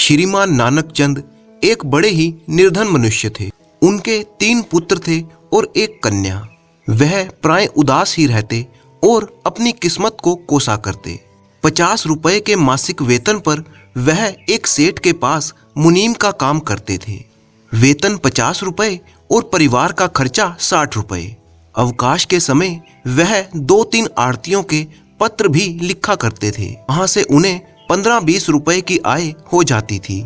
श्रीमान नानक चंद एक बड़े ही निर्धन मनुष्य थे। उनके 3 पुत्र थे और एक कन्या। वह प्राय उदास ही रहते और अपनी किस्मत को कोसा करते। 50 रुपए के मासिक वेतन पर वह एक सेठ के पास मुनीम का काम करते थे। वेतन 50 रुपए और परिवार का खर्चा 60 रुपए। अवकाश के समय वह 2-3 आड़तियों के पत्र भी लिखा करते थे। वहां से उन्हें 15-20 रुपए की आय हो जाती थी।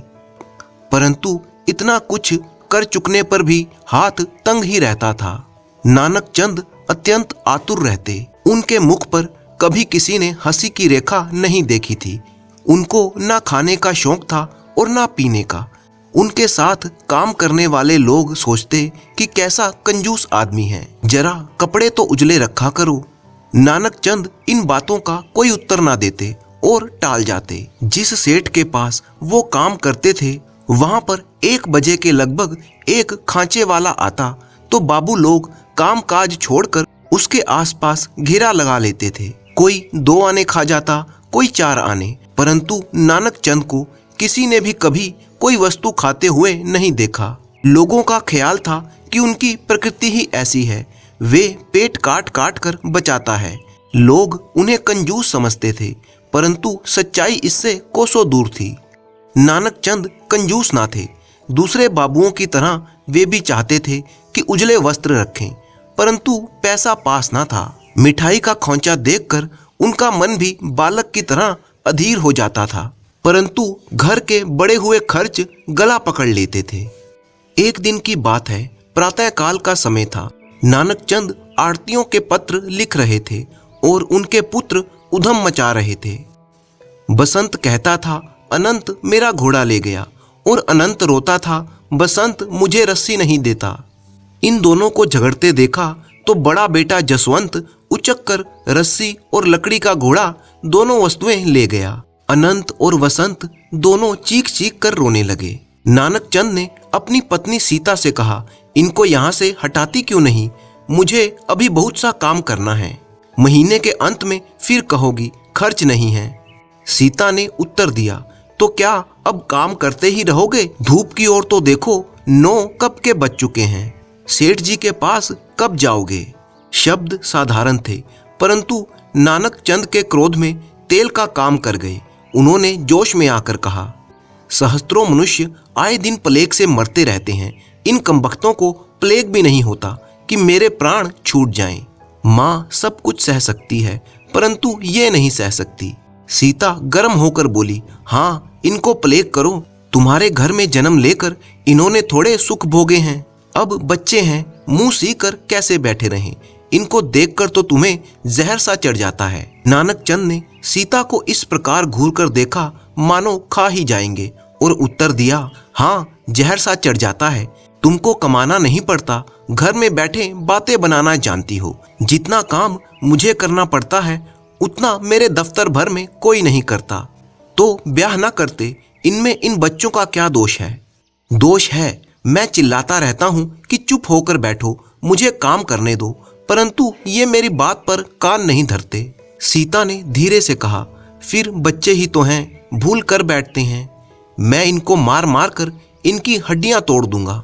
परंतु इतना कुछ कर चुकने पर भी हाथ तंग ही रहता था। नानक चंद अत्यंत आतुर रहते। उनके मुख पर कभी किसी ने हंसी की रेखा नहीं देखी थी। उनको ना खाने का शौक था और ना पीने का। उनके साथ काम करने वाले लोग सोचते कि कैसा कंजूस आदमी है, जरा कपड़े तो उजले रखा करो। नानक चंद इन बातों का कोई उत्तर ना देते और टाल जाते। जिस सेठ के पास वो काम करते थे वहां पर 1 बजे के लगभग एक खांचे वाला आता तो बाबू लोग काम काज छोड़कर उसके आसपास घेरा लगा लेते थे। कोई 2 आने खा जाता, कोई 4 आने, परंतु नानक चंद को किसी ने भी कभी कोई वस्तु खाते हुए नहीं देखा। लोगों का ख्याल था कि उनकी प्रकृति ही ऐसी है, वे पेट काट काट कर बचाता है। लोग उन्हें कंजूस समझते थे, परंतु सच्चाई इससे कोसों दूर थी। नानक चंद कंजूस ना थे। दूसरे बाबुओं की तरह वे भी चाहते थे कि उजले वस्त्र रखें, परंतु पैसा पास ना था। मिठाई का खोंचा देखकर उनका मन भी बालक की तरह अधीर हो जाता था, परंतु घर के बड़े हुए खर्च गला पकड़ लेते थे। एक दिन की बात है, प्रातःकाल का समय था। नानक चंद आड़तियों के पत्र लिख रहे थे और उनके पुत्र उधम मचा रहे थे। बसंत कहता था, अनंत मेरा घोड़ा ले गया, और अनंत रोता था, बसंत मुझे रस्सी नहीं देता। इन दोनों को झगड़ते देखा तो बड़ा बेटा जसवंत उचक कर रस्सी और लकड़ी का घोड़ा दोनों वस्तुएं ले गया। अनंत और वसंत दोनों चीख चीख कर रोने लगे। नानक चंद ने अपनी पत्नी सीता से कहा, इनको यहाँ से हटाती क्यों नहीं? मुझे अभी बहुत सा काम करना है। महीने के अंत में फिर कहोगी खर्च नहीं है। सीता ने उत्तर दिया, तो क्या अब काम करते ही रहोगे? धूप की ओर तो देखो, 9 कब के बज चुके हैं। सेठ जी के पास कब जाओगे? शब्द साधारण थे, परंतु नानक चंद के क्रोध में तेल का काम कर गए। उन्होंने जोश में आकर कहा, सहस्त्रों मनुष्य आए दिन प्लेग से मरते रहते हैं, इन कमबख्तों को प्लेग भी नहीं होता कि मेरे प्राण छूट जाएं। माँ सब कुछ सह सकती है, परंतु ये नहीं सह सकती। सीता गर्म होकर बोली, हाँ इनको प्लेग करो। तुम्हारे घर में जन्म लेकर इन्होंने थोड़े सुख भोगे हैं। अब बच्चे हैं, मुंह सी कर कैसे बैठे रहें? इनको देखकर तो तुम्हें जहर सा चढ़ जाता है। नानक चंद ने सीता को इस प्रकार घूर कर देखा मानो खा ही जाएंगे, और उत्तर दिया, हाँ जहर सा चढ़ जाता है। तुमको कमाना नहीं पड़ता, घर में बैठे बातें बनाना जानती हो। जितना काम मुझे करना पड़ता है उतना मेरे दफ्तर भर में कोई नहीं करता। तो ब्याह ना करते, इनमें इन बच्चों का क्या दोष है? दोष है, मैं चिल्लाता रहता हूँ कि चुप होकर बैठो, मुझे काम करने दो, परंतु ये मेरी बात पर कान नहीं धरते। सीता ने धीरे से कहा, फिर बच्चे ही तो हैं, भूल कर बैठते हैं। मैं इनको मार मार कर इनकी हड्डियां तोड़ दूंगा।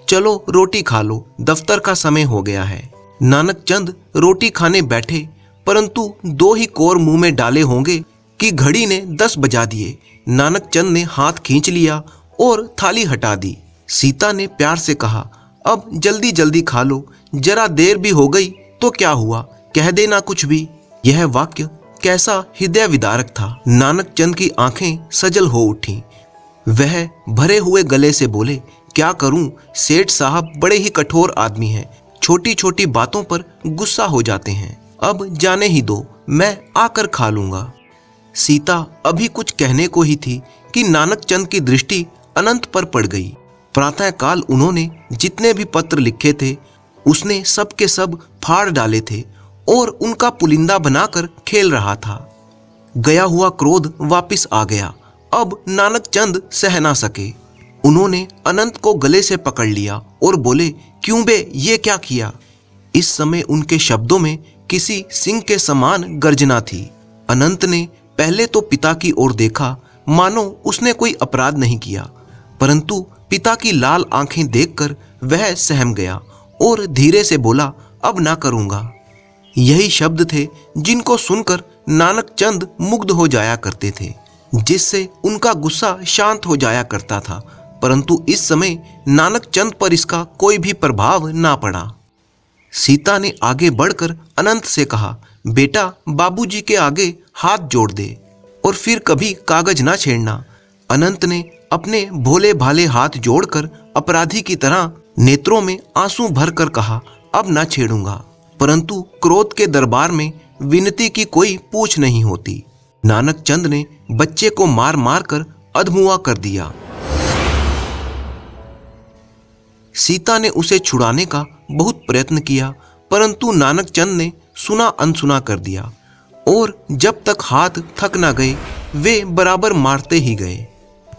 चलो रोटी खा लो, दफ्तर का समय हो गया है। नानक चंद रोटी खाने बैठे, परंतु 2 ही कोर मुंह में डाले होंगे कि घड़ी ने 10 बजा दिए। नानक चंद ने हाथ खींच लिया और थाली हटा दी। सीता ने प्यार से कहा, अब जल्दी जल्दी खा लो, जरा देर भी हो गई तो क्या हुआ, कह देना कुछ भी। यह वाक्य कैसा हृदय विदारक था। नानक चंद की आंखें सजल हो उठी। वह भरे हुए गले से बोले, क्या करूं, सेठ साहब बड़े ही कठोर आदमी हैं, छोटी छोटी बातों पर गुस्सा हो जाते हैं। अब जाने ही दो, मैं आकर खा लूंगा। सीता अभी कुछ कहने को ही थी कि नानक चंद की दृष्टि अनंत पर पड़ गई। प्रातःकाल उन्होंने जितने भी पत्र लिखे थे उसने सब के सब फाड़ डाले थे और उनका पुलिंदा बनाकर खेल रहा था। गया हुआ क्रोध वापिस आ गया। अब नानक चंद सह ना सके। उन्होंने अनंत को गले से पकड़ लिया और बोले, क्यों बे, ये क्या किया? इस समय उनके शब्दों में किसी सिंह के समान गर्जना थी। अनंत ने पहले तो पिता की ओर देखा, मानो उसने कोई अपराध नहीं किया, परंतु पिता की लाल आंखें देखकर वह सहम गया और धीरे से बोला, अब ना करूंगा। यही शब्द थे जिनको सुनकर नानक चंद मुग्ध हो जाया करते थे, जिससे उनका गुस्सा शांत हो जाया करता था, परंतु इस समय नानक चंद पर इसका कोई भी प्रभाव ना पड़ा। सीता ने आगे बढ़कर अनंत से कहा, बेटा बाबूजी के आगे हाथ जोड़ दे और फिर कभी कागज ना छेड़ना। अनंत ने अपने भोले भाले हाथ जोड़कर अपराधी की तरह नेत्रों में आंसू भरकर कहा, अब ना छेड़ूंगा। परंतु क्रोध के दरबार में विनती की कोई पूछ नहीं होती। नानक चंद ने बच्चे को मार मार कर अधमुआ कर दिया। सीता ने उसे छुड़ाने का बहुत प्रयत्न किया, परंतु नानक चंद ने सुना अनसुना कर दिया और जब तक हाथ थक ना गए वे बराबर मारते ही गए।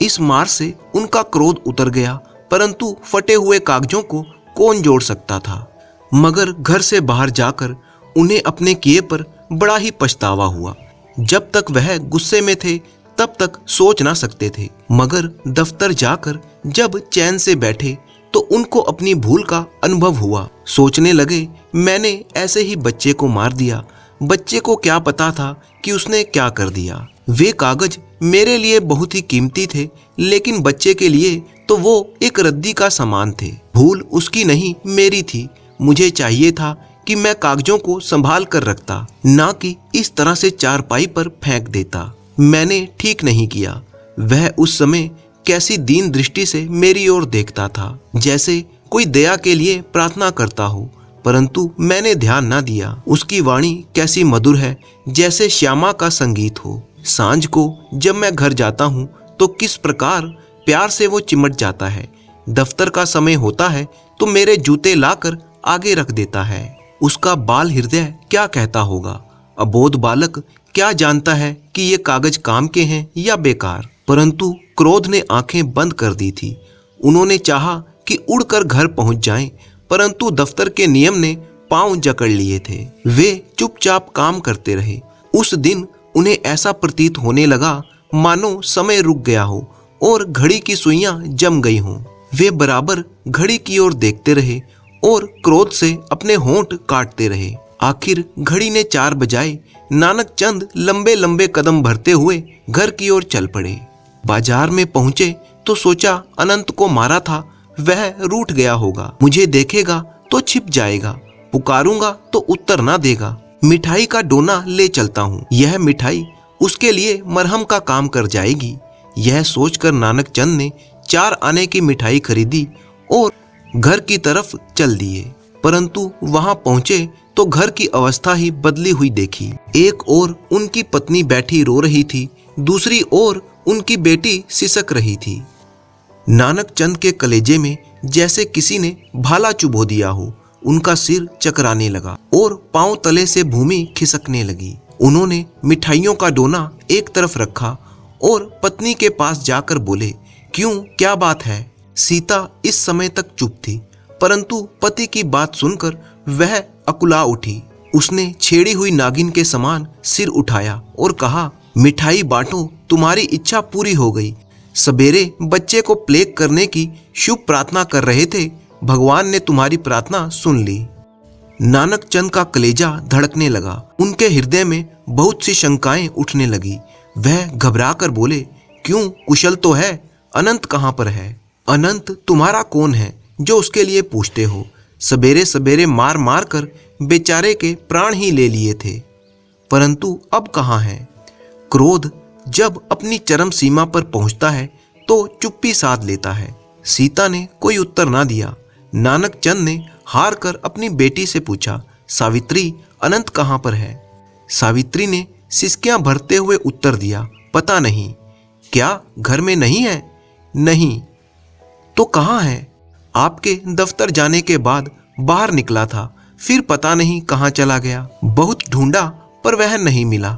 इस मार से उनका क्रोध उतर गया, परंतु फटे हुए कागजों को कौन जोड़ सकता था। मगर घर से बाहर जाकर उन्हें अपने किए पर बड़ा ही पछतावा हुआ। जब तक वह गुस्से में थे तब तक सोच ना सकते थे, मगर दफ्तर जाकर जब चैन से बैठे तो उनको अपनी भूल का अनुभव हुआ। सोचने लगे, मैंने ऐसे ही बच्चे को मार दिया। बच्चे को क्या पता था कि उसने क्या कर दिया। वे कागज मेरे लिए बहुत ही कीमती थे, लेकिन बच्चे के लिए तो वो एक रद्दी का सामान थे। भूल उसकी नहीं, मेरी थी। मुझे चाहिए था कि मैं कागजों को संभाल कर रखता, ना कि इस तरह से चारपाई पर फेंक देता। मैंने ठीक नहीं किया। वह उस समय कैसी दीन दृष्टि से मेरी ओर देखता था, जैसे कोई दया के लिए प्रार्थना करता हो, परंतु मैंने ध्यान ना दिया। उसकी वाणी कैसी मधुर है, जैसे श्यामा का संगीत हो। सांझ को जब मैं घर जाता हूँ तो किस प्रकार प्यार से वो चिमट जाता है। दफ्तर का समय होता है तो मेरे जूते लाकर आगे रख देता है। उसका बाल हृदय क्या कहता होगा। अबोध बालक क्या जानता है कि ये कागज काम के हैं या बेकार। परंतु क्रोध ने आंखें बंद कर दी थी। उन्होंने चाहा कि उड़कर घर पहुंच जाएं, परंतु दफ्तर के नियम ने पांव जकड़ लिए थे। वे चुपचाप काम करते रहे। उस दिन उन्हें ऐसा प्रतीत होने लगा मानो समय रुक गया हो और घड़ी की सुइयां जम गई हों। वे बराबर घड़ी की ओर देखते रहे और क्रोध से अपने होंठ काटते रहे। आखिर घड़ी ने 4 बजाए। नानक चंद लंबे लंबे कदम भरते हुए घर की ओर चल पड़े। बाजार में पहुंचे तो सोचा अनंत को मारा था, वह रूठ गया होगा। मुझे देखेगा तो छिप जाएगा, पुकारूंगा तो उत्तर ना देगा। मिठाई का डोना ले चलता हूँ, यह मिठाई उसके लिए मरहम का काम कर जाएगी। यह सोचकर नानक चंद ने 4 आने की मिठाई खरीदी और घर की तरफ चल दिए। परंतु वहां पहुंचे तो घर की अवस्था ही बदली हुई देखी। एक ओर उनकी पत्नी बैठी रो रही थी, दूसरी ओर उनकी बेटी सिसक रही थी। नानक चंद के कलेजे में जैसे किसी ने भाला चुभो दिया हो। उनका सिर चकराने लगा और पांव तले से भूमि खिसकने लगी। उन्होंने मिठाइयों का डोना एक तरफ रखा और पत्नी के पास जाकर बोले, क्यों, क्या बात है। सीता इस समय तक चुप थी, परंतु पति की बात सुनकर वह अकुला उठी। उसने छेड़ी हुई नागिन के समान सिर उठाया और कहा, मिठाई बांटो, तुम्हारी इच्छा पूरी हो गई। सवेरे बच्चे को प्लेग करने की शुभ प्रार्थना कर रहे थे, भगवान ने तुम्हारी प्रार्थना सुन ली। नानक चंद का कलेजा धड़कने लगा। उनके हृदय में बहुत सी शंकाएं उठने लगी। वह घबरा कर बोले, क्यों, कुशल तो है। अनंत कहाँ पर है। अनंत तुम्हारा कौन है जो उसके लिए पूछते हो। सवेरे सवेरे मार मार कर बेचारे के प्राण ही ले लिए थे, परंतु अब कहाँ है। क्रोध जब अपनी चरम सीमा पर पहुंचता है तो चुप्पी साध लेता है। सीता ने कोई उत्तर ना दिया। नानक चंद ने हार कर अपनी बेटी से पूछा, सावित्री, अनंत कहाँ पर है। सावित्री ने सिसकियां भरते हुए उत्तर दिया, पता नहीं। क्या घर में नहीं है। नहीं तो कहाँ है। आपके दफ्तर जाने के बाद बाहर निकला था, फिर पता नहीं कहाँ चला गया। बहुत ढूंढा पर वह नहीं मिला।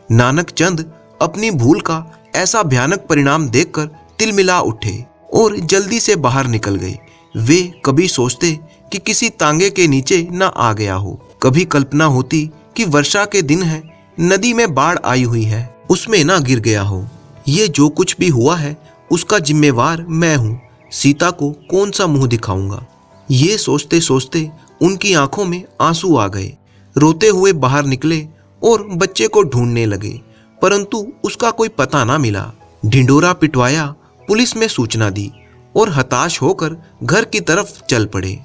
नानक चंद अपनी भूल का ऐसा भयानक परिणाम देखकर तिलमिला उठे और जल्दी से बाहर निकल गए। वे कभी सोचते कि किसी तांगे के नीचे न आ गया हो, कभी कल्पना होती कि वर्षा के दिन है, नदी में बाढ़ आई हुई है, उसमें ना गिर गया हो, ये जो कुछ भी हुआ है उसका जिम्मेवार मैं हूँ। सीता को कौन सा मुंह दिखाऊंगा। ये सोचते सोचते उनकी आंखों में आंसू आ गए। रोते हुए बाहर निकले और बच्चे को ढूंढने लगे, परंतु उसका कोई पता ना मिला। ढिंडोरा पिटवाया, पुलिस में सूचना दी और हताश होकर घर की तरफ चल पड़े।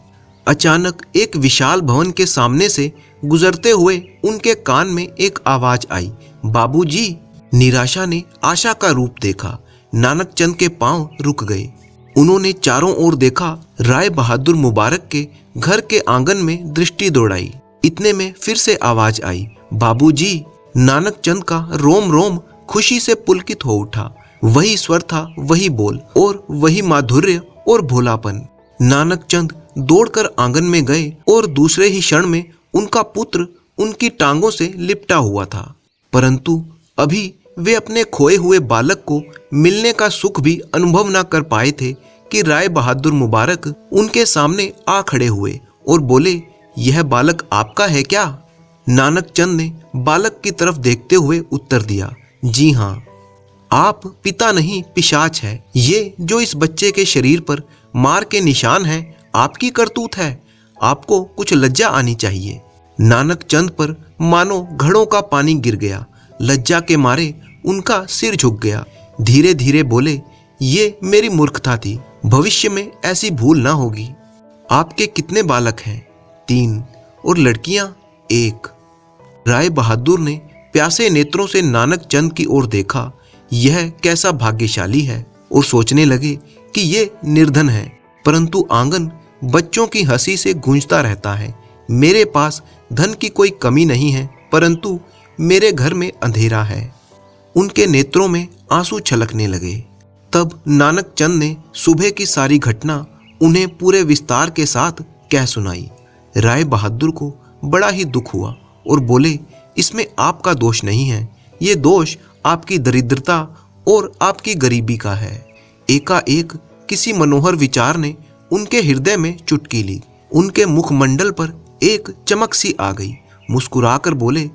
अचानक एक विशाल भवन के सामने से गुजरते हुए उनके कान में एक आवाज आई, बाबूजी। निराशा ने आशा का रूप देखा। नानक चंद के पांव रुक गए। उन्होंने चारों ओर देखा। राय बहादुर मुबारक के घर के आंगन में दृष्टि दौड़ाई। इतने में फिर से आवाज आई, बाबूजी। नानक चंद का रोम रोम खुशी से पुलकित हो उठा। वही स्वर था, वही बोल और वही माधुर्य और भोलापन। नानक चंद दौड़कर आंगन में गए और दूसरे ही क्षण में उनका पुत्र उनकी टांगों से लिपटा हुआ था। परंतु अभी वे अपने खोए हुए बालक को मिलने का सुख भी अनुभव न कर पाए थे कि राय बहादुर मुबारक उनके सामने आ खड़े हुए और बोले, यह बालक आपका है क्या? नानक चंद ने बालक की तरफ देखते हुए उत्तर दिया, जी हाँ। आप पिता नहीं पिशाच है। ये जो इस बच्चे के शरीर पर मार के निशान हैं, आपकी करतूत है। आपको कुछ लज्जा आनी चाहिए। नानक चंद पर मानो घड़ों का पानी गिर गया। लज्जा के मारे उनका सिर झुक गया। धीरे धीरे बोले, ये मेरी मूर्खता थी। भविष्य में ऐसी भूल ना होगी। आपके कितने बालक हैं? 3 और लड़कियां 1। राय बहादुर ने प्यासे नेत्रों से नानक चंद की ओर देखा। यह कैसा भाग्यशाली है, और सोचने लगे कि ये निर्धन है, परंतु आंगन बच्चों की हंसी से गूंजता रहता है। मेरे पास धन की कोई कमी नहीं है, परंतु मेरे घर में अंधेरा है। उनके नेत्रों में आंसू छलकने लगे। तब नानक चंद ने सुबह की सारी घटना उन्हें पूरे विस्तार के साथ कह सुनाई। राय बहादुर को बड़ा ही दुख हुआ और बोले, इसमें आपका दोष नहीं है। ये दोष आपकी दरिद्रता और आपकी गरीबी का है। एकाएक किसी मनोहर विचार ने उनके हृदय में चुटकी ली। उनके मुखमंडल पर एक चमक सी आ गई। मुस्कुराकर बोले,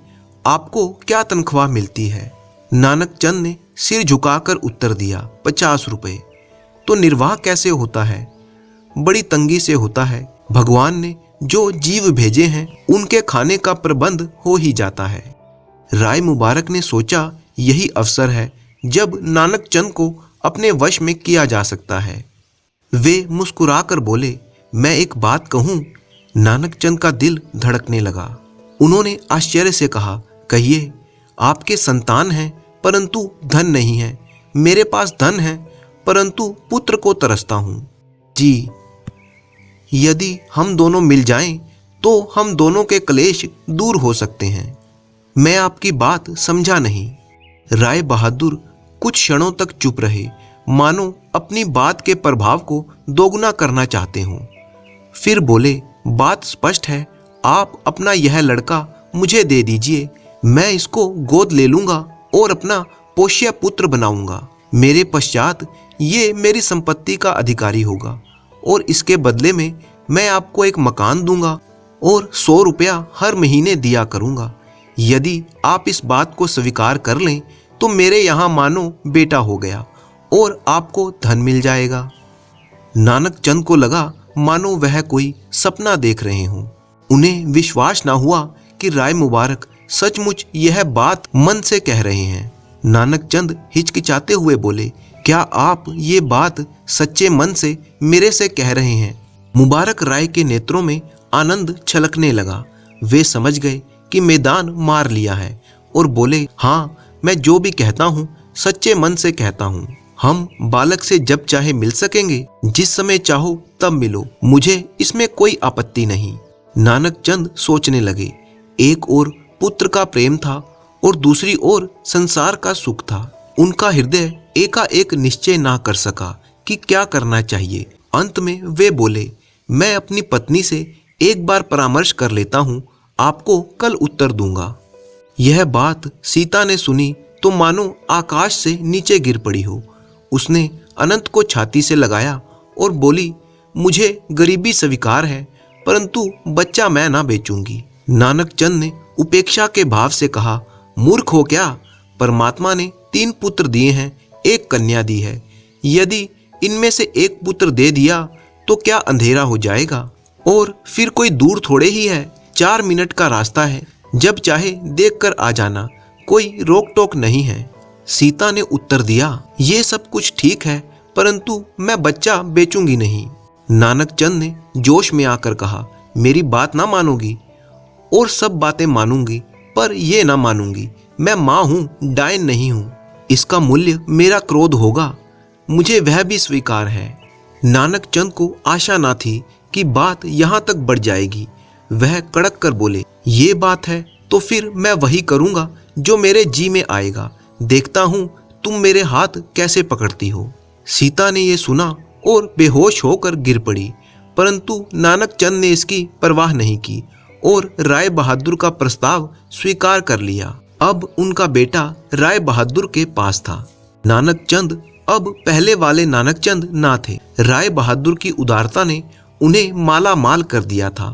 आपको क्या तनख्वाह मिलती है? नानक चंद ने सिर झुकाकर उत्तर दिया, 50 रुपए। तो निर्वाह कैसे होता है? बड़ी तंगी से होता है। भगवान ने जो जीव भेजे हैं उनके खाने का प्रबंध हो ही जाता है। राय मुबारक ने सोचा, यही अवसर है जब नानक चंद को अपने वश में किया जा सकता है। वे मुस्कुराकर बोले, मैं एक बात कहूं? नानक चंद का दिल धड़कने लगा। उन्होंने आश्चर्य से कहा, कहिए। आपके संतान हैं परंतु धन नहीं है। मेरे पास धन है परंतु पुत्र को तरसता हूं। जी, यदि हम दोनों मिल जाएं तो हम दोनों के क्लेश दूर हो सकते हैं। मैं आपकी बात समझा नहीं। राय बहादुर कुछ क्षणों तक चुप रहे, मानो अपनी बात के प्रभाव को दोगुना करना चाहते हों। फिर बोले, बात स्पष्ट है। आप अपना यह लड़का मुझे दे दीजिए। मैं इसको गोद ले लूंगा और अपना पोष्य पुत्र बनाऊंगा। मेरे पश्चात ये मेरी संपत्ति का अधिकारी होगा और इसके बदले में मैं आपको एक मकान दूंगा और 100 रुपया हर महीने दिया करूंगा। यदि आप इस बात को स्वीकार कर लें तो मेरे यहाँ मानो बेटा हो गया और आपको धन मिल जाएगा। नानक चंद को लगा मानो वह कोई सपना देख रहे हों। उन्हें विश्वास न हुआ कि राय मुबारक सचमुच यह बात मन से कह रहे हैं। नानक चंद हिचकिचाते हुए बोले, क्या आप ये बात सच्चे मन से मेरे से कह रहे हैं? मुबारक राय के नेत्रों में आनंद छलकने लगा। वे समझ गए कि मैदान मार लिया है और बोले, हाँ, मैं जो भी कहता हूँ सच्चे मन से कहता हूँ। हम बालक से जब चाहे मिल सकेंगे, जिस समय चाहो तब मिलो, मुझे इसमें कोई आपत्ति नहीं। नानक चंद सोचने लगे। एक ओर पुत्र का प्रेम था और दूसरी ओर संसार का सुख था। उनका हृदय एकाएक निश्चय ना कर सका कि क्या करना चाहिए। अंत में वे बोले, मैं अपनी पत्नी से एक बार परामर्श कर लेता हूँ, आपको कल उत्तर दूंगा। यह बात सीता ने सुनी तो मानो आकाश से नीचे गिर पड़ी हो। उसने अनंत को छाती से लगाया और बोली, मुझे गरीबी स्वीकार है, परंतु बच्चा मैं ना बेचूंगी। नानक चंद ने उपेक्षा के भाव से कहा, मूर्ख हो क्या? परमात्मा ने 3 पुत्र दिए हैं, एक कन्या दी है। यदि इनमें से एक पुत्र दे दिया तो क्या अंधेरा हो जाएगा? और फिर कोई दूर थोड़े ही है, 4 मिनट का रास्ता है, जब चाहे देख कर आ जाना, कोई रोक टोक नहीं है। सीता ने उत्तर दिया, ये सब कुछ ठीक है, परंतु मैं बच्चा बेचूंगी नहीं। नानक चंद ने जोश में आकर कहा, मेरी बात ना मानोगी? और सब बातें मानूंगी, पर ये ना मानूंगी, मैं माँ हूँ, डायन नहीं हूँ। इसका मूल्य मेरा क्रोध होगा, मुझे वह भी स्वीकार है। नानक चंद को आशा ना थी कि बात यहाँ तक बढ़ जाएगी। वह कड़क कर बोले, ये बात है तो फिर मैं वही करूँगा जो मेरे जी में आएगा, देखता हूँ तुम मेरे हाथ कैसे पकड़ती हो। सीता ने यह सुना और बेहोश होकर गिर पड़ी, परंतु नानक चंद ने इसकी परवाह नहीं की और राय बहादुर का प्रस्ताव स्वीकार कर लिया। अब उनका बेटा राय बहादुर के पास था। नानक चंद अब पहले वाले नानक चंद ना थे। राय बहादुर की उदारता ने उन्हें माला माल कर दिया था।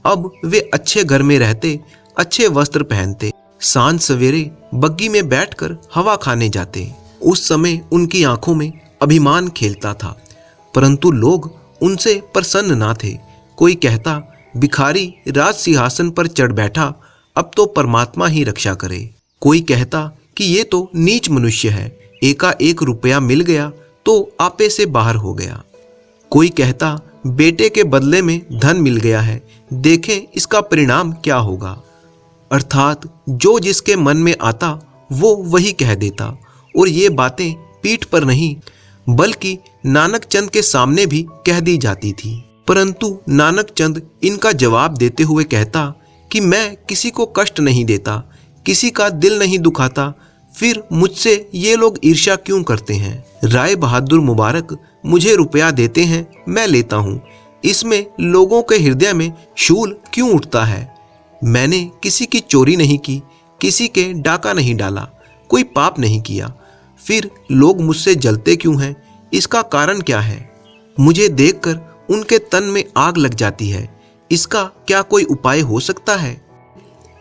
अब वे अच्छे घर में रहते, अच्छे वस्त्र पहनते, सांझ सवेरे बग्गी में बैठकर हवा खाने जाते। उस समय उनकी आंखों में अभिमान खेलता था, परंतु लोग उनसे प्रसन्न ना थे। कोई कहता, भिखारी राज सिंहासन पर चढ़ बैठा, अब तो परमात्मा ही रक्षा करे। कोई कहता कि ये तो नीच मनुष्य है, एकाएक रुपया मिल गया तो आपे से बाहर हो गया। कोई कहता, बेटे के बदले में धन मिल गया है, देखें इसका परिणाम क्या होगा। अर्थात जो जिसके मन में आता वो वही कह देता, और ये बातें पीठ पर नहीं बल्कि नानक चंद के सामने भी कह दी जाती थी। परंतु नानक चंद इनका जवाब देते हुए कहता कि मैं किसी को कष्ट नहीं देता, किसी का दिल नहीं दुखाता, फिर मुझसे ये लोग ईर्ष्या क्यों करते हैं। राय बहादुर मुबारक मुझे रुपया देते हैं, मैं लेता हूँ, इसमें लोगों के हृदय में शूल क्यों उठता है। मैंने किसी की चोरी नहीं की, किसी के डाका नहीं डाला, कोई पाप नहीं किया, फिर लोग मुझसे जलते क्यों हैं, इसका कारण क्या है। मुझे देखकर उनके तन में आग लग जाती है, इसका क्या कोई उपाय हो सकता है।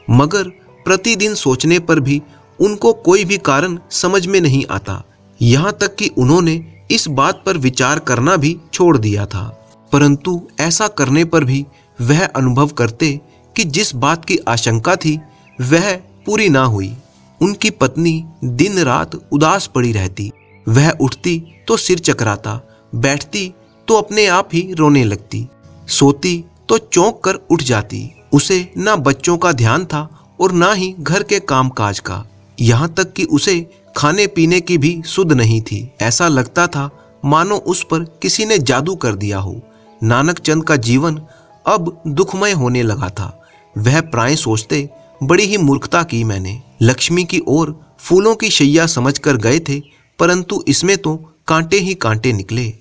मगर प्रतिदिन सोचने पर भी उनको कोई भी कारण समझ में नहीं आता। यहाँ तक कि उन्होंने इस बात पर विचार करना भी छोड़ दिया था। परंतु ऐसा करने पर भी वह अनुभव करते कि जिस बात की आशंका थी वह पूरी ना हुई। उनकी पत्नी दिन रात उदास पड़ी रहती। वह उठती तो सिर चकराता, बैठती तो अपने आप ही रोने लगती, सोती तो चौंक कर उठ जाती। उसे ना बच्चों का ध्यान था और ना ही घर के कामकाज का। यहाँ तक कि उसे खाने पीने की भी सुध नहीं थी। ऐसा लगता था मानो उस पर किसी ने जादू कर दिया हो। नानक चंद का जीवन अब दुखमय होने लगा था। वह प्राय सोचते, बड़ी ही मूर्खता की मैंने। लक्ष्मी की ओर फूलों की शैया समझकर गए थे, परंतु इसमें तो कांटे ही कांटे निकले।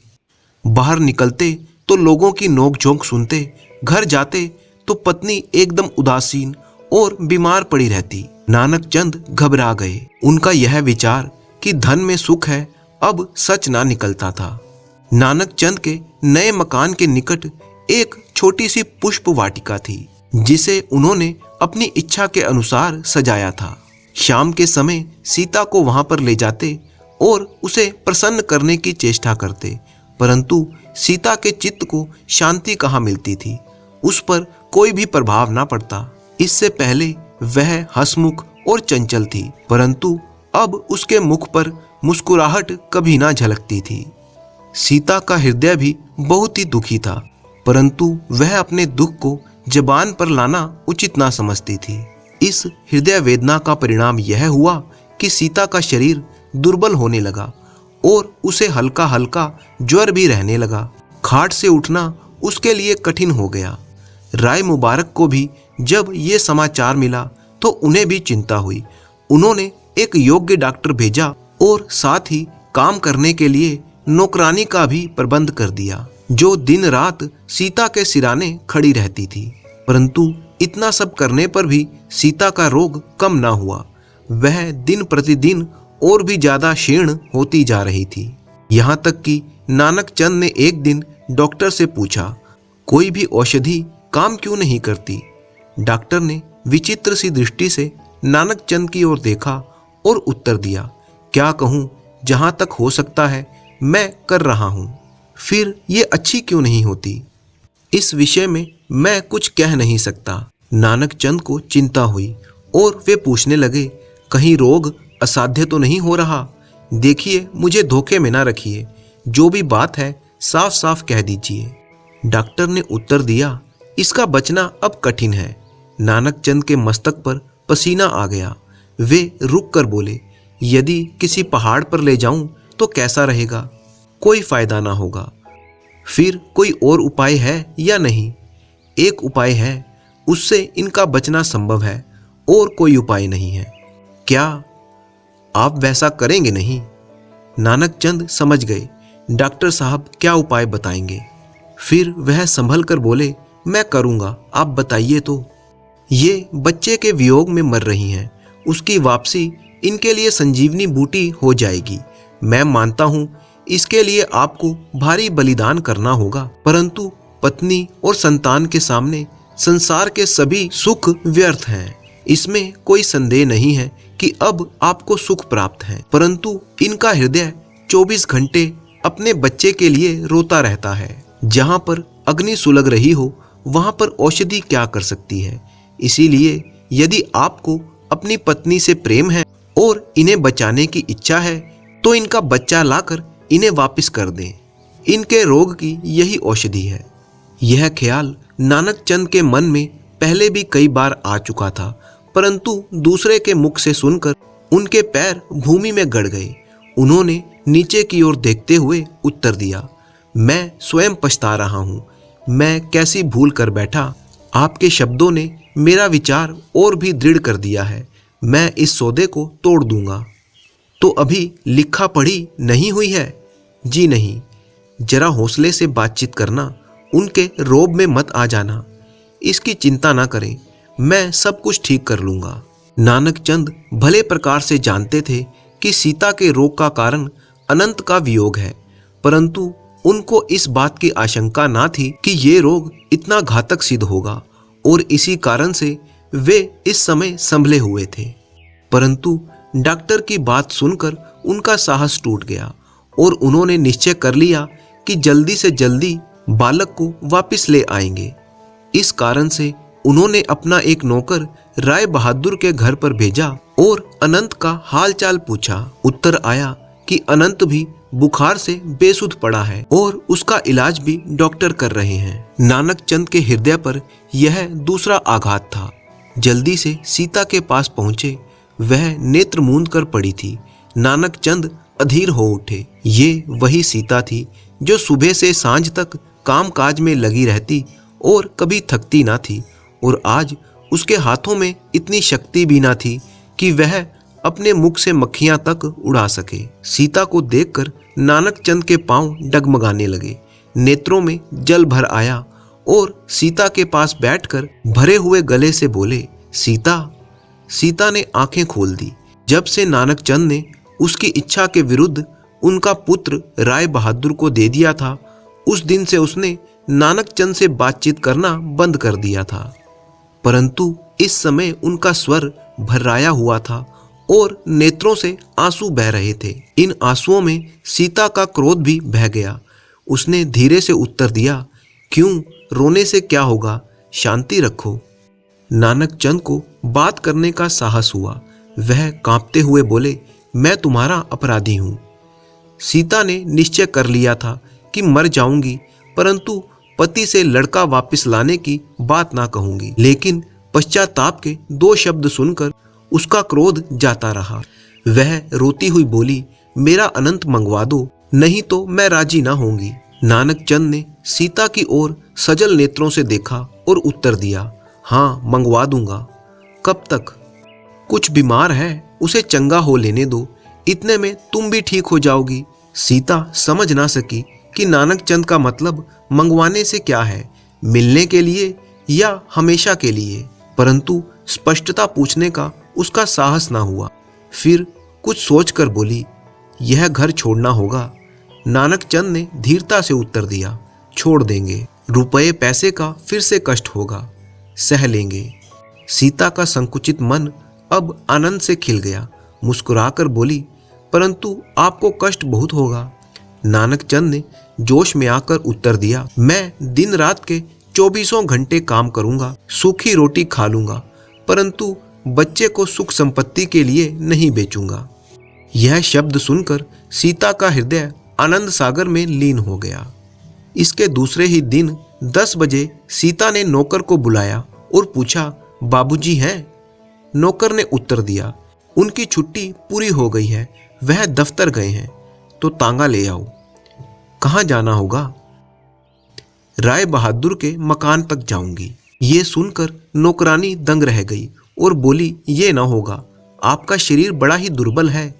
बाहर निकलते तो लोगों की नोक-झोंक सुनते, घर जाते तो पत्नी एकदम उदासीन और बीमार पड़ी रहती। नानक चंद घबरा गए। उनका यह विचार कि धन में सुख है अब सच ना निकलता था। नानक चंद के नए मकान के निकट एक छोटी सी पुष्प वाटिका थी, जिसे उन्होंने अपनी इच्छा के अनुसार सजाया था। शाम के समय सीता को वहां पर ले जाते और उसे प्रसन्न करने की चेष्टा करते, परंतु सीता के चित्त को शांति कहाँ मिलती थी। उस पर कोई भी प्रभाव ना पड़ता। इससे पहले वह हंसमुख और चंचल थी, परंतु अब उसके मुख पर मुस्कुराहट कभी ना झलकती थी। सीता का हृदय भी बहुत ही दुखी था, परंतु वह अपने दुख को जबान पर लाना उचित ना समझती थी। इस हृदय वेदना का परिणाम यह हुआ कि सीता का शरीर दुर्बल होने लगा और उसे हल्का हल्का ज्वर भी रहने लगा। खाट से उठना उसके लिए कठिन हो गया। राय मुबारक को भी जब ये समाचार मिला तो उन्हें भी चिंता हुई। उन्होंने एक योग्य डॉक्टर भेजा और साथ ही काम करने के लिए नौकरानी का भी प्रबंध कर दिया, जो दिन रात सीता के सिराने खड़ी रहती थी। परंतु इतना सब करने पर भी सीता का रोग कम ना हुआ। वह दिन प्रतिदिन और भी ज्यादा क्षीण होती जा रही थी। यहाँ तक कि नानक चंद ने एक दिन डॉक्टर से पूछा, कोई भी औषधि काम क्यों नहीं करती। डॉक्टर ने विचित्र सी दृष्टि से नानक चंद की ओर देखा और उत्तर दिया, क्या कहूँ, जहां तक हो सकता है मैं कर रहा हूं। फिर ये अच्छी क्यों नहीं होती? इस विषय में मैं कुछ कह नहीं सकता। नानक चंद को चिंता हुई और वे पूछने लगे, कहीं रोग असाध्य तो नहीं हो रहा? देखिए, मुझे धोखे में ना रखिए, जो भी बात है साफ साफ कह दीजिए। डॉक्टर ने उत्तर दिया, इसका बचना अब कठिन है। नानक चंद के मस्तक पर पसीना आ गया। वे रुक कर बोले, यदि किसी पहाड़ पर ले जाऊं तो कैसा रहेगा? कोई फायदा ना होगा। फिर कोई और उपाय है या नहीं? एक उपाय है, उससे इनका बचना संभव है, और कोई उपाय नहीं है। क्या आप वैसा करेंगे नहीं? नानक चंद समझ गए, डॉक्टर साहब क्या उपाय बताएंगे। फिर वह संभल कर बोले, मैं करूंगा, आप बताइए तो। ये बच्चे के वियोग में मर रही हैं, उसकी वापसी इनके लिए संजीवनी बूटी हो जाएगी। मैं मानता हूं इसके लिए आपको भारी बलिदान करना होगा, परंतु पत्नी और संतान के सामने संसार के सभी सुख व्यर्थ हैं। इसमें कोई संदेह नहीं है कि अब आपको सुख प्राप्त है, परंतु इनका हृदय 24 घंटे अपने बच्चे के लिए रोता रहता है। जहां पर अग्नि सुलग रही हो वहां पर औषधि क्या कर सकती है? इसीलिए यदि आपको अपनी पत्नी से प्रेम है और इन्हें बचाने की इच्छा है तो इनका बच्चा लाकर इन्हें वापस कर दें। इनके रोग की यही औषधि है। यह ख्याल नानक चंद के मन में पहले भी कई बार आ चुका था, परंतु दूसरे के मुख से सुनकर उनके पैर भूमि में गड़ गए। उन्होंने नीचे की ओर देखते हुए उत्तर दिया, मैं स्वयं पछता रहा हूँ। मैं कैसी भूल कर बैठा। आपके शब्दों ने मेरा विचार और भी दृढ़ कर दिया है। मैं इस सौदे को तोड़ दूंगा। तो अभी लिखा पढ़ी नहीं हुई है? जी नहीं। जरा हौसले से बातचीत करना, उनके रोब में मत आ जाना। इसकी चिंता ना करें, मैं सब कुछ ठीक कर लूंगा। नानक चंद भले प्रकार से जानते थे कि सीता के रोग का कारण अनंत का वियोग है, परंतु उनको इस बात की आशंका ना थी कि ये रोग इतना घातक सिद्ध होगा, और इसी कारण से वे इस समय संभले हुए थे। परंतु डॉक्टर की बात सुनकर उनका साहस टूट गया और उन्होंने निश्चय कर लिया कि जल्दी से जल्दी बालक को वापस ले आएंगे। इस कारण से उन्होंने अपना एक नौकर राय बहादुर के घर पर भेजा और अनंत का हालचाल पूछा। उत्तर आया कि अनंत भी बुखार से बेसुध पड़ा है और उसका इलाज भी डॉक्टर कर रहे हैं। नानक चंद के हृदय पर यह दूसरा आघात था। जल्दी से सीता के पास पहुंचे। वह नेत्र मूंद कर पड़ी थी। नानक चंद अधीर हो उठे। ये वही सीता थी जो सुबह से सांझ तक कामकाज में लगी रहती और कभी थकती ना थी, और आज उसके हाथों में इतनी शक्ति भी ना थी कि वह अपने मुख से मक्खियां तक उड़ा सके। सीता को देखकर नानक चंद के पांव डगमगाने लगे, नेत्रों में जल भर आया और सीता के पास बैठकर भरे हुए गले से बोले, सीता। सीता ने आंखें खोल दी। जब से नानक चंद ने उसकी इच्छा के विरुद्ध उनका पुत्र राय बहादुर को दे दिया था, उस दिन से उसने नानक चंद से बातचीत करना बंद कर दिया था। परंतु इस समय उनका स्वर भर्राया हुआ था और नेत्रों से आंसू बह रहे थे। इन आंसुओं में सीता का क्रोध भी बह गया। उसने धीरे से उत्तर दिया, क्यों, रोने से क्या होगा, शांति रखो। नानक चंद को बात करने का साहस हुआ। वह कांपते हुए बोले, मैं तुम्हारा अपराधी हूं। सीता ने निश्चय कर लिया था कि मर जाऊंगी, परंतु पति से लड़का वापस लाने की बात ना कहूंगी। लेकिन पश्चाताप के 2 शब्द सुनकर उसका क्रोध जाता रहा। वह रोती हुई बोली, मेरा अनंत मंगवा दो, नहीं तो मैं राजी ना होंगी। नानक चंद ने सीता की ओर सजल नेत्रों से देखा और उत्तर दिया, हाँ मंगवा दूंगा। कब तक? कुछ बीमार है, उसे चंगा हो लेने दो, इतने में तुम भी ठीक हो जाओगी। सीता समझ ना सकी कि नानक चंद का मतलब मंगवाने से क्या है, मिलने के लिए या हमेशा के लिए, परंतु स्पष्टता पूछने का उसका साहस ना हुआ। फिर कुछ सोचकर बोली, यह घर छोड़ना होगा। नानक चंद ने धीरता से उत्तर दिया, छोड़ देंगे, रुपए पैसे का फिर से कष्ट होगा, सह लेंगे। सीता का संकुचित मन अब आनंद से खिल गया। मुस्कुराकर बोली, परंतु आपको कष्ट बहुत होगा। नानक चंद ने जोश में आकर उत्तर दिया, मैं दिन रात के 24 घंटे काम करूंगा, सूखी रोटी खा लूंगा, परंतु बच्चे को सुख संपत्ति के लिए नहीं बेचूंगा। यह शब्द सुनकर सीता का हृदय आनंद सागर में लीन हो गया। इसके दूसरे ही दिन 10 बजे सीता ने नौकर को बुलाया और पूछा, बाबूजी हैं? नौकर ने उत्तर दिया, उनकी छुट्टी पूरी हो गई है, वह दफ्तर गए हैं, तो तांगा ले आओ। कहाँ जाना होगा? राय बहादुर के मकान तक जाऊंगी। ये सुनकर नौकरानी दंग रह गई और बोली, ये ना होगा, आपका शरीर बड़ा ही दुर्बल है।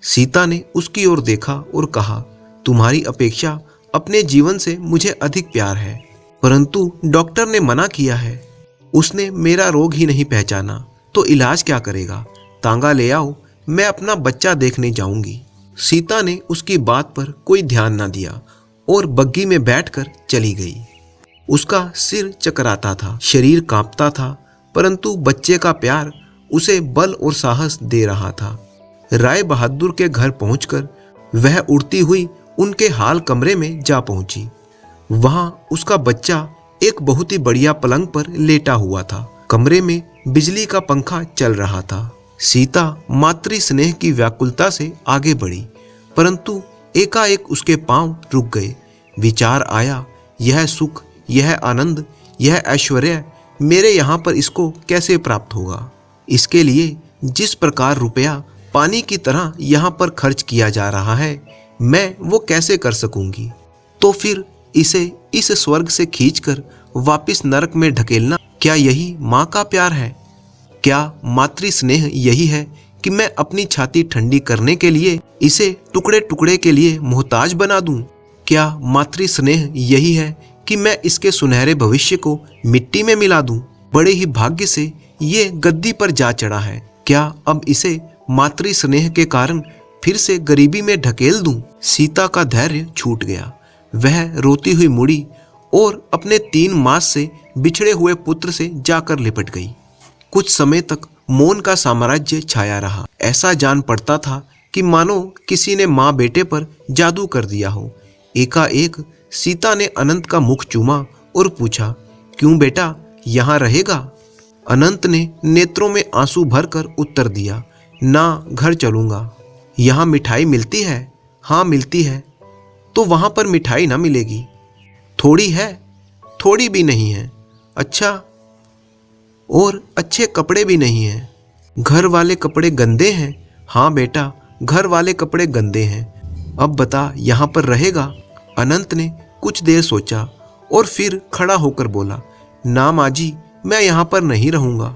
सीता ने उसकी ओर देखा और कहा, तुम्हारी अपेक्षा अपने जीवन से मुझे अधिक प्यार है, परंतु डॉक्टर ने मना किया है। उसने मेरा रोग ही नहीं पहचाना तो इलाज क्या करेगा? तांगा ले आओ, मैं अपना बच्चा देखने जाऊंगी। सीता ने उसकी बात पर कोई ध्यान न दिया और बग्गी में बैठकर चली गई। उसका सिर चकराता था, शरीर कांपता था, परंतु बच्चे का प्यार उसे बल और साहस दे रहा था। राय बहादुर के घर पहुंचकर वह उड़ती हुई उनके हाल कमरे में जा पहुंची। वहां उसका बच्चा एक बहुत ही बढ़िया पलंग पर लेटा हुआ था। कमरे में बिजली का पंखा चल रहा था। सीता मातृ स्नेह की व्याकुलता से आगे बढ़ी, परंतु एकाएक उसके पांव रुक गए। विचार आया, यह सुख, यह आनंद, यह ऐश्वर्य मेरे यहाँ पर इसको कैसे प्राप्त होगा? इसके लिए जिस प्रकार रुपया पानी की तरह यहाँ पर खर्च किया जा रहा है, मैं वो कैसे कर सकूंगी? तो फिर इसे इस स्वर्ग से खींचकर वापिस नरक में ढकेलना, क्या यही माँ का प्यार है? क्या मातृ स्नेह यही है कि मैं अपनी छाती ठंडी करने के लिए इसे टुकड़े टुकड़े के लिए मोहताज बना दूं? क्या मातृ स्नेह यही है कि मैं इसके सुनहरे भविष्य को मिट्टी में मिला दूं? बड़े ही भाग्य से ये गद्दी पर जा चढ़ा है, क्या अब इसे मातृ स्नेह के कारण फिर से गरीबी में ढकेल दूं? सीता का धैर्य छूट गया। वह रोती हुई मुड़ी और अपने 3 मास से बिछड़े हुए पुत्र से जाकर लिपट गई। कुछ समय तक मौन का साम्राज्य छाया रहा। ऐसा जान पड़ता था कि मानो किसी ने माँ बेटे पर जादू कर दिया हो। एकाएक सीता ने अनंत का मुख चूमा और पूछा, क्यों बेटा, यहाँ रहेगा? अनंत ने नेत्रों में आंसू भरकर उत्तर दिया, ना, घर चलूंगा। यहाँ मिठाई मिलती है? हाँ मिलती है। तो वहाँ पर मिठाई ना मिलेगी। थोड़ी है? थोड़ी भी नहीं है। अच्छा, और अच्छे कपड़े भी नहीं हैं। घर वाले कपड़े गंदे हैं? हाँ बेटा, घर वाले कपड़े गंदे हैं। अब बता, यहाँ पर रहेगा? अनंत ने कुछ देर सोचा और फिर खड़ा होकर बोला, ना माँ जी, मैं यहाँ पर नहीं रहूँगा।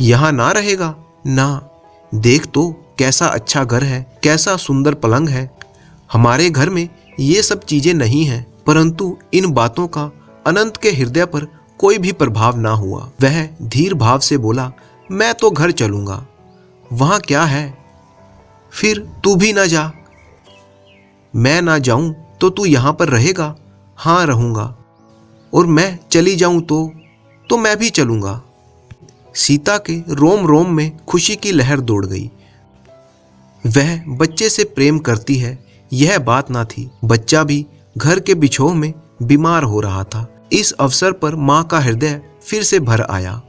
यहाँ ना रहेगा? ना, देख तो कैसा अच्छा घर है, कैसा सुंदर पलंग है। हमारे घर में ये सब चीजें नहीं हैं। परंतु इन बातों का अनंत के हृदय पर कोई भी प्रभाव ना हुआ। वह धीर भाव से बोला, मैं तो घर चलूंगा। वहां क्या है? फिर तू भी ना जा। मैं ना जाऊं तो तू यहां पर रहेगा? हाँ रहूंगा। और मैं चली जाऊं तो मैं भी चलूंगा। सीता के रोम रोम में खुशी की लहर दौड़ गई। वह बच्चे से प्रेम करती है, यह बात ना थी। बच्चा भी घर के बिछोह में बीमार हो रहा था। इस अवसर पर माँ का हृदय फिर से भर आया।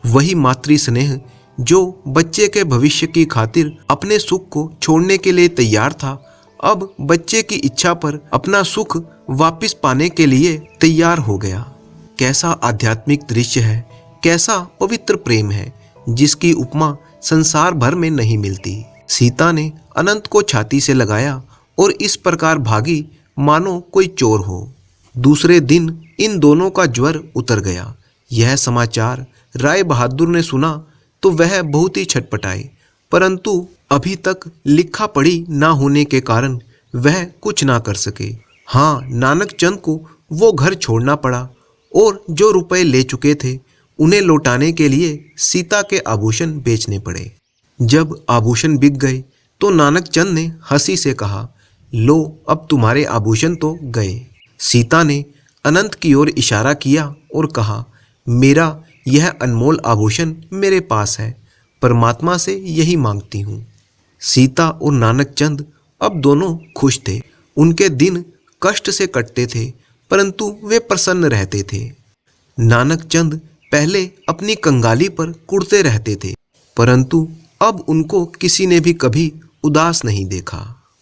वही मातृ स्नेह जो बच्चे के भविष्य की खातिर अपने सुख को छोड़ने के लिए तैयार था, अब बच्चे की इच्छा पर अपना सुख वापस पाने के लिए तैयार हो गया। कैसा आध्यात्मिक दृश्य है, कैसा पवित्र प्रेम है, जिसकी उपमा संसार भर में नहीं मिलती। सीता ने अनंत को छाती से लगाया और इस प्रकार भागी मानो कोई चोर हो। दूसरे दिन इन दोनों का ज्वर उतर गया। यह समाचार राय बहादुर ने सुना तो वह बहुत ही छटपटाए, परंतु अभी तक लिखा पढ़ी ना होने के कारण वह कुछ ना कर सके। हाँ, नानक चंद को वो घर छोड़ना पड़ा और जो रुपए ले चुके थे उन्हें लौटाने के लिए सीता के आभूषण बेचने पड़े। जब आभूषण बिक गए तो नानक चंद ने हंसी से कहा, लो, अब तुम्हारे आभूषण तो गए। सीता ने अनंत की ओर इशारा किया और कहा, मेरा यह अनमोल आभूषण मेरे पास है, परमात्मा से यही मांगती हूँ। सीता और नानक चंद अब दोनों खुश थे। उनके दिन कष्ट से कटते थे, परंतु वे प्रसन्न रहते थे। नानक चंद पहले अपनी कंगाली पर कुढ़ते रहते थे, परंतु अब उनको किसी ने भी कभी उदास नहीं देखा।